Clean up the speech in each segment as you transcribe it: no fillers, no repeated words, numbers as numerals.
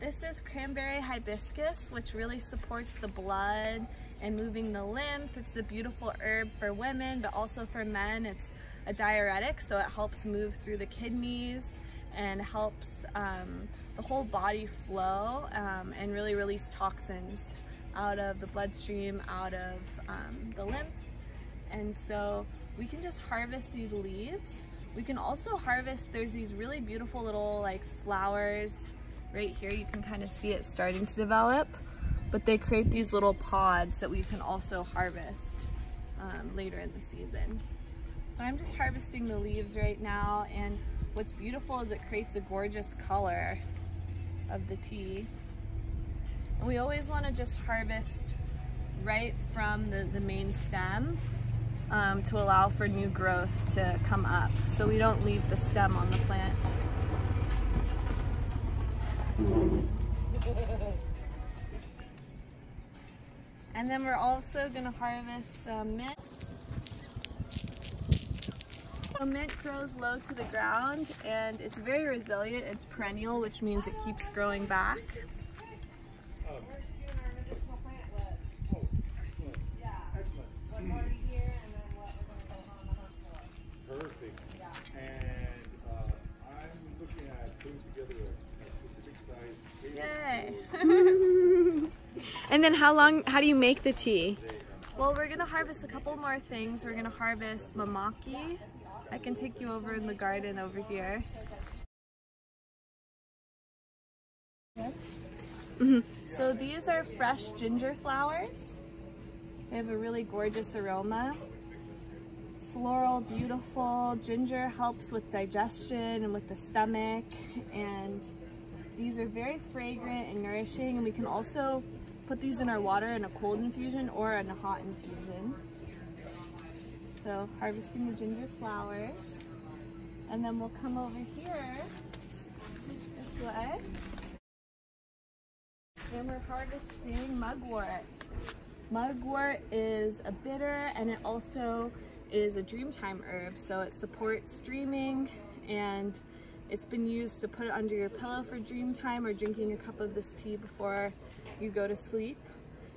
This is Cranberry Hibiscus, which really supports the blood and moving the lymph. It's a beautiful herb for women, but also for men. It's a diuretic, so it helps move through the kidneys and helps the whole body flow and really release toxins out of the bloodstream, out of the lymph. And so we can just harvest these leaves. We can also harvest, there's these really beautiful little like flowers right here. You can kind of see it starting to develop, but they create these little pods that we can also harvest later in the season. So I'm just harvesting the leaves right now, and what's beautiful is it creates a gorgeous color of the tea. And we always want to just harvest right from the main stem to allow for new growth to come up, so we don't leave the stem on the plant. And then we're also going to harvest some mint. So mint grows low to the ground and it's very resilient. It's perennial, which means it keeps growing back. Perfect. And I'm looking at putting together a specific size table. Yay! And then how do you make the tea? Well, we're gonna harvest a couple more things. We're gonna harvest Sobomaki. I can take you over in the garden over here. So these are fresh ginger flowers. They have a really gorgeous aroma. Floral, beautiful. Ginger helps with digestion and with the stomach, and these are very fragrant and nourishing, and we can also put these in our water in a cold infusion or in a hot infusion. So harvesting the ginger flowers, and then we'll come over here this way, and we're harvesting mugwort. Mugwort is a bitter, and it also is a dreamtime herb, so it supports dreaming, and it's been used to put it under your pillow for dreamtime or drinking a cup of this tea before you go to sleep.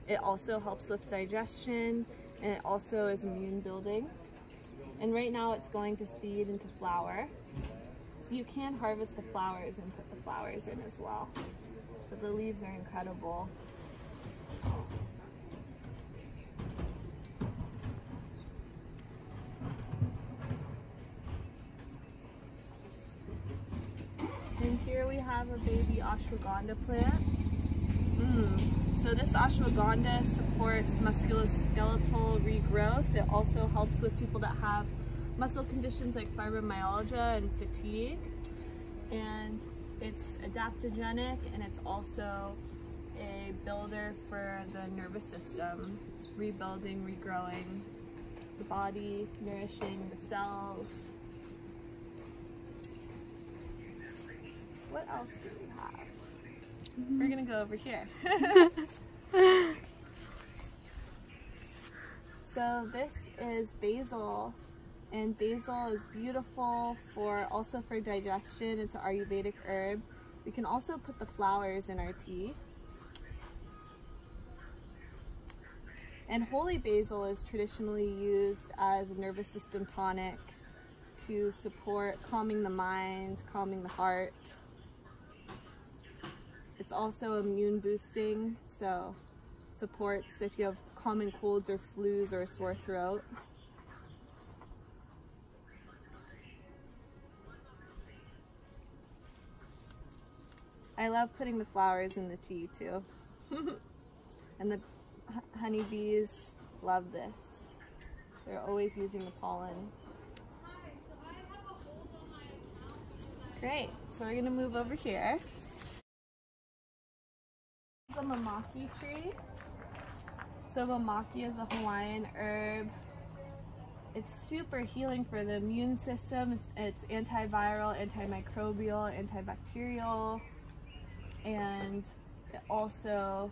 It also helps with digestion, and it also is immune building. And right now it's going to seed into flower. So you can harvest the flowers and put the flowers in as well. But the leaves are incredible. And here we have a baby ashwagandha plant. So this ashwagandha supports musculoskeletal regrowth. It also helps with people that have muscle conditions like fibromyalgia and fatigue. And it's adaptogenic, and it's also a builder for the nervous system, rebuilding, regrowing the body, nourishing the cells. What else do we have? We're gonna go over here. So this is basil, and basil is beautiful also for digestion. It's an Ayurvedic herb. We can also put the flowers in our tea. And holy basil is traditionally used as a nervous system tonic to support calming the mind, calming the heart. It's also immune boosting, so supports if you have common colds or flus or a sore throat. I love putting the flowers in the tea too. And the honeybees love this. They're always using the pollen. Great, so we're gonna move over here. A Sobomaki tree. Sobomaki is a Hawaiian herb. It's super healing for the immune system. It's antiviral, antimicrobial, antibacterial, and it also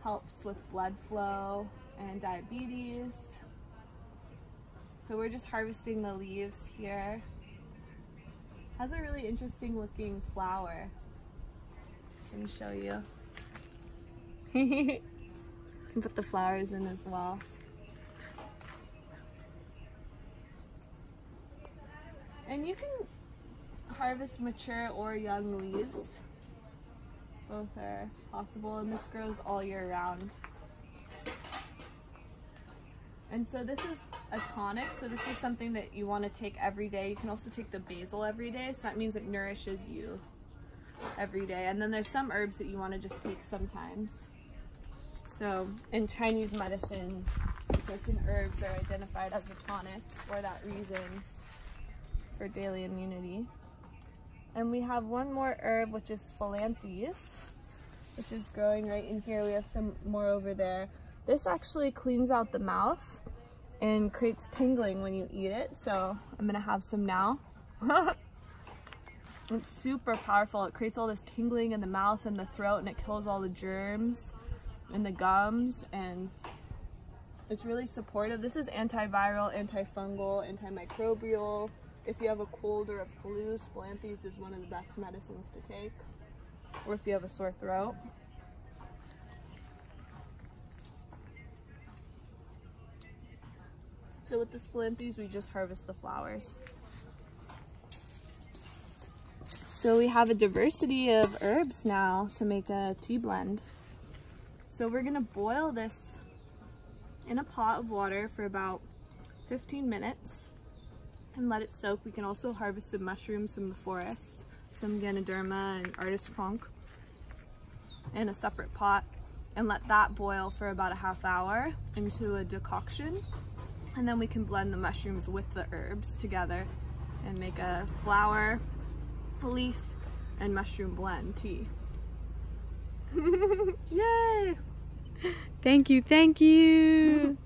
helps with blood flow and diabetes. So we're just harvesting the leaves here. Has a really interesting looking flower. Let me show you. You can put the flowers in as well. And you can harvest mature or young leaves. Both are possible, and this grows all year round. And so this is a tonic, so this is something that you want to take every day. You can also take the basil every day, so that means it nourishes you every day. And then there's some herbs that you want to just take sometimes. So in Chinese medicine, certain herbs are identified as a tonic for that reason, for daily immunity. And we have one more herb, which is Phyllanthus, which is growing right in here. We have some more over there. This actually cleans out the mouth and creates tingling when you eat it, so I'm gonna have some now. It's super powerful. It creates all this tingling in the mouth and the throat, and it kills all the germs in the gums, and it's really supportive. This is antiviral, antifungal, antimicrobial. If you have a cold or a flu, Phyllanthus is one of the best medicines to take, or if you have a sore throat. So with the Phyllanthus, we just harvest the flowers. So we have a diversity of herbs now to make a tea blend. So we're gonna boil this in a pot of water for about 15 minutes and let it soak. We can also harvest some mushrooms from the forest, some Ganoderma and artist conch, in a separate pot, and let that boil for about a half hour into a decoction. And then we can blend the mushrooms with the herbs together and make a flower, leaf, and mushroom blend tea. Yay! Thank you, thank you.